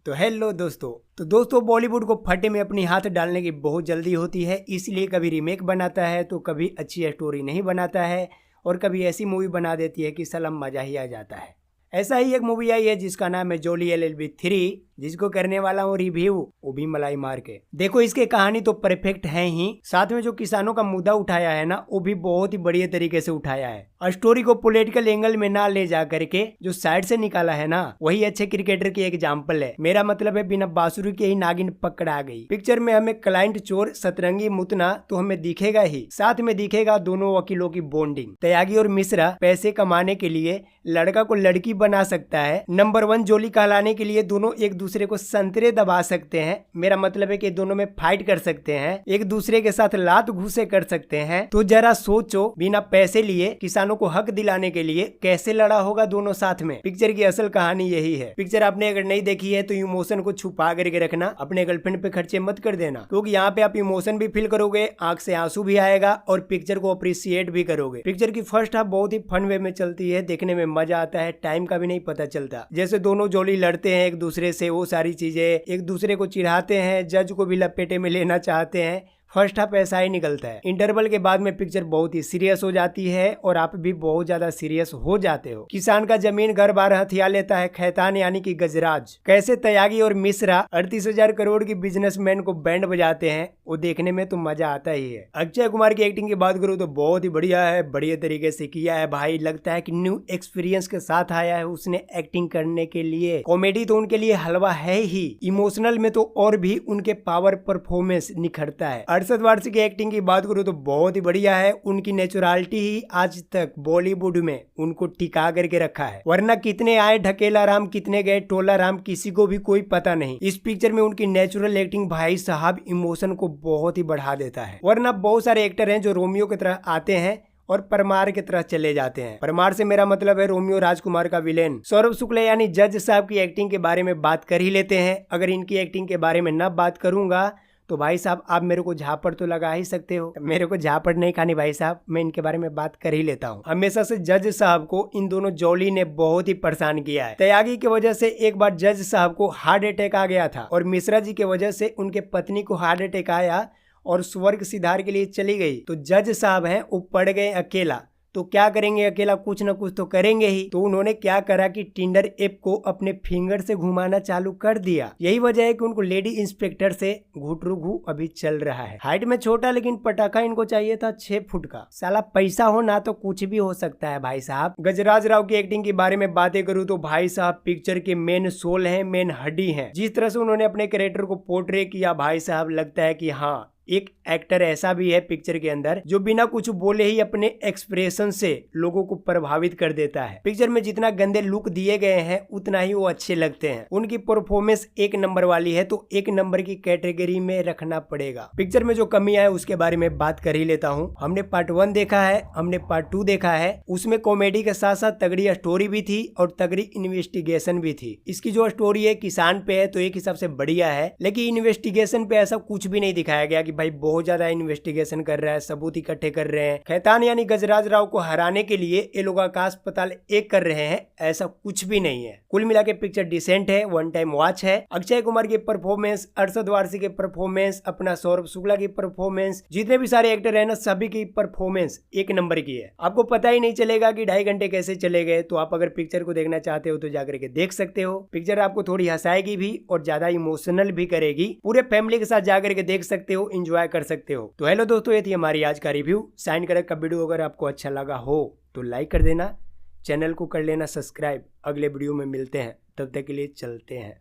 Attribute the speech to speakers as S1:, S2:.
S1: तो हेलो दोस्तों बॉलीवुड को फटे में अपनी हाथ डालने की बहुत जल्दी होती है, इसलिए कभी रीमेक बनाता है तो कभी अच्छी स्टोरी नहीं बनाता है और कभी ऐसी मूवी बना देती है कि साला मजा ही आ जाता है। ऐसा ही एक मूवी आई है जिसका नाम है जोली LLB 3, जिसको करने वाला हूँ रिव्यू, वो भी मलाई मार के। देखो इसके कहानी तो परफेक्ट है ही, साथ में जो किसानों का मुद्दा उठाया है ना, वो भी बहुत ही बढ़िया तरीके से उठाया है। और स्टोरी को पॉलिटिकल एंगल में ना ले जा करके जो साइड से निकाला है ना, वही अच्छे क्रिकेटर की एग्जाम्पल है। मेरा मतलब है बिना बांसुरी के ही नागिन पकड़ा गई। पिक्चर में हमें क्लाइंट चोर सतरंगी मुतना तो हमें दिखेगा ही, साथ में दिखेगा दोनों वकीलों की बॉन्डिंग। त्यागी और मिश्रा पैसे कमाने के लिए लड़का को लड़की बना सकता है, नंबर 1 जोली कहलाने के लिए दोनों एक दूसरे को संतरे दबा सकते हैं। मेरा मतलब है कि दोनों में फाइट कर सकते हैं, एक दूसरे के साथ लात घूसे कर सकते हैं। तो जरा सोचो, बिना पैसे लिए किसानों को हक दिलाने के लिए कैसे लड़ा होगा दोनों साथ में। पिक्चर की असल कहानी यही है। पिक्चर आपने अगर नहीं देखी है तो इमोशन को छुपा करके रखना, अपने गर्लफ्रेंड पे खर्चे मत कर देना, क्योंकि यहाँ पे आप इमोशन भी फील करोगे, आंख से आंसू भी आएगा और पिक्चर को अप्रिशिएट भी करोगे। पिक्चर की फर्स्ट हाफ बहुत ही फन वे में चलती है, देखने में मजा आता है, टाइम का भी नहीं पता चलता। जैसे दोनों जोली लड़ते हैं एक दूसरे से, वो सारी चीजें, एक दूसरे को चिढ़ाते हैं, जज को भी लपेटे में लेना चाहते हैं। फर्स्ट हाफ ऐसा ही निकलता है। इंटरवल के बाद में पिक्चर बहुत ही सीरियस हो जाती है और आप भी बहुत ज्यादा सीरियस हो जाते हो। किसान का जमीन घर बार हथिया लेता है खैतान यानी कि गजराज। कैसे त्यागी और मिश्रा 38,000 करोड़ की बिजनेसमैन को बैंड बजाते हैं, वो देखने में तो मजा आता ही है। अक्षय कुमार की एक्टिंग की बात करूँ तो बहुत ही बढ़िया है, बढ़िया तरीके से किया है भाई। लगता है कि न्यू एक्सपीरियंस के साथ आया है उसने एक्टिंग करने के लिए। कॉमेडी तो उनके लिए हलवा है ही, इमोशनल में तो और भी उनके पावर परफॉर्मेंस निखरता है। अरशद वारसी की एक्टिंग की बात करूँ तो बहुत ही बढ़िया है। उनकी नेचुरलिटी ही आज तक बॉलीवुड में उनको टिका करके रखा है, वरना कितने आए ढकेला राम, कितने गए टोला राम, किसी को भी कोई पता नहीं। इस पिक्चर में उनकी नेचुरल एक्टिंग भाई साहब इमोशन को बहुत ही बढ़ा देता है। वरना बहुत सारे एक्टर हैं जो रोमियो की तरह आते हैं और परमार की तरह चले जाते हैं। परमार से मेरा मतलब है रोमियो राजकुमार का विलेन। सौरभ शुक्ला यानी जज साहब की एक्टिंग के बारे में बात कर ही लेते हैं। अगर इनकी एक्टिंग के बारे में न बात करूंगा तो भाई साहब आप मेरे को झापड़ तो लगा ही सकते हो। मेरे को झापड़ नहीं खानी भाई साहब, मैं इनके बारे में बात कर ही लेता हूँ। हमेशा से जज साहब को इन दोनों जोली ने बहुत ही परेशान किया है। त्यागी की वजह से एक बार जज साहब को हार्ट अटैक आ गया था और मिश्रा जी की वजह से उनके पत्नी को हार्ट अटैक आया और स्वर्ग सिधार के लिए चली गई। तो जज साहब हैं वो पड़ गए अकेला, तो क्या करेंगे, अकेला कुछ न कुछ तो करेंगे ही। तो उन्होंने क्या करा कि टिंडर ऐप को अपने फिंगर से घुमाना चालू कर दिया। यही वजह है कि उनको लेडी इंस्पेक्टर से घुटरू घू अभी चल रहा है। हाइट में छोटा लेकिन पटाखा इनको चाहिए था 6 फुट का। साला पैसा हो ना तो कुछ भी हो सकता है भाई साहब। गजराज राव की एक्टिंग के बारे में बातें करूँ तो भाई साहब पिक्चर के मेन सोल है, मेन हड्डी है। जिस तरह से उन्होंने अपने कैरेक्टर को पोर्ट्रे किया भाई साहब, लगता है कि हाँ एक एक्टर ऐसा भी है पिक्चर के अंदर जो बिना कुछ बोले ही अपने एक्सप्रेशन से लोगों को प्रभावित कर देता है। पिक्चर में जितना गंदे लुक दिए गए हैं उतना ही वो अच्छे लगते हैं। उनकी परफॉर्मेंस 1 नंबर वाली है, तो 1 नंबर की कैटेगरी में रखना पड़ेगा। पिक्चर में जो कमियां है उसके बारे में बात कर ही लेता हूँ। हमने पार्ट 1 देखा है, हमने पार्ट 2 देखा है। उसमें कॉमेडी के साथ साथ तगड़ी स्टोरी भी थी और तगड़ी इन्वेस्टिगेशन भी थी। इसकी जो स्टोरी है किसान पे है तो एक हिसाब से बढ़िया है, लेकिन इन्वेस्टिगेशन पे ऐसा कुछ भी नहीं दिखाया गया कि भाई बहुत ज्यादा इन्वेस्टिगेशन कर रहा है, सबूत इकट्ठे कर रहे हैं। खैतान यानी गजराज राव को हराने के लिए ये लोग आकाश पाताल एक कर रहे हैं, ऐसा कुछ भी नहीं है। कुल मिला के पिक्चर डिसेंट है, 1 टाइम वॉच है। अक्षय कुमार की परफॉर्मेंस, अरशद वारसी के परफॉर्मेंस, अपना सौरभ शुक्ला की परफॉर्मेंस, जितने भी सारे एक्टर है ना सभी की परफॉर्मेंस 1 नंबर की है। आपको पता ही नहीं चलेगा कि 2.5 घंटे कैसे चले गए। तो आप अगर पिक्चर को देखना चाहते हो तो जाकर के देख सकते हो। पिक्चर आपको थोड़ी हंसाएगी भी और ज्यादा इमोशनल भी करेगी। पूरे फैमिली के साथ जाकर के देख सकते हो, एंजॉय कर सकते हो। तो हेलो दोस्तों, ये थी हमारी आज का रिव्यू। साइन करेक्ट का वीडियो अगर आपको अच्छा लगा हो तो लाइक कर देना, चैनल को कर लेना सब्सक्राइब। अगले वीडियो में मिलते हैं, तब तक के लिए चलते हैं।